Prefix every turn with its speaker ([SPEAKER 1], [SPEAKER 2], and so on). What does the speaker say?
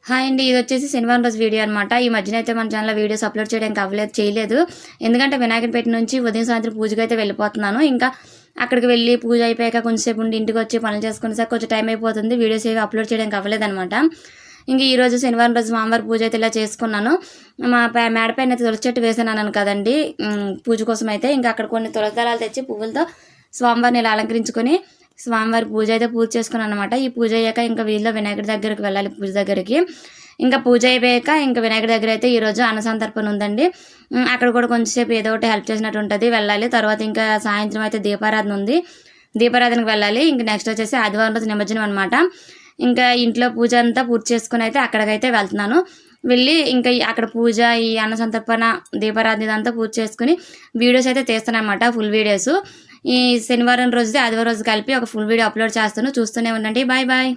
[SPEAKER 1] Hi అండి. ఇది వచ్చేసి శనివారం రోజు వీడియో అనమాట. ఈ మధ్యన అయితే మన ఛానల్లో వీడియోస్ అప్లోడ్ చేయడానికి చేయలేదు. ఎందుకంటే వినాయకునిపేట నుంచి ఉదయం సాయంత్రం పూజకి అయితే వెళ్ళిపోతున్నాను. ఇంకా అక్కడికి వెళ్ళి పూజ అయిపోయాక కొంచెంసేపు ఉండి ఇంటికి వచ్చి పనులు చేసుకునేసరికి కొంచెం టైం అయిపోతుంది. వీడియోస్ ఏవి అప్లోడ్ చేయడానికి అవ్వలేదనమాట. ఇంక ఈరోజు శనివారం రోజు మామవారి పూజ అయితే ఇలా చేసుకున్నాను. మా మేడ పైన అయితే తులసి చెట్టు వేసాను కదండి పూజ కోసం అయితే. ఇంకా అక్కడ కొన్ని తులసి దళాలు తెచ్చి పువ్వులతో స్వామివారిని ఇలా అలంకరించుకొని స్వామివారి పూజ అయితే పూజ చేసుకున్నాను అనమాట. ఈ పూజ అయ్యాక ఇంకా వీధిలో వినాయకుడి దగ్గరికి వెళ్ళాలి పూజ దగ్గరికి. ఇంకా పూజ అయిపోయాక ఇంకా వినాయకుడి దగ్గర అయితే ఈరోజు అన్నసంతర్పణ ఉందండి. అక్కడ కూడా కొంచెంసేపు ఏదో ఒకటి హెల్ప్ చేసినట్టు ఉంటుంది, వెళ్ళాలి. తర్వాత ఇంకా సాయంత్రం అయితే దీపారాధన ఉంది, దీపారాధనకు వెళ్ళాలి. ఇంకా నెక్స్ట్ వచ్చేసి ఆదివారం రోజు నిమజ్జనం అనమాట. ఇంకా ఇంట్లో పూజ అంతా పూర్తి చేసుకుని అయితే అక్కడికైతే వెళ్తున్నాను. వెళ్ళి ఇంకా అక్కడ పూజ ఈ అన్న సంతర్పణ దీపారాధన ఇదంతా పూజ చేసుకుని వీడియోస్ అయితే తీస్తాను అనమాట, ఫుల్ వీడియోస్. ఈ శనివారం రోజు ఆదివారం రోజు కలిపి ఒక ఫుల్ వీడియో అప్లోడ్ చేస్తాను, చూస్తూనే ఉండండి. Bye bye.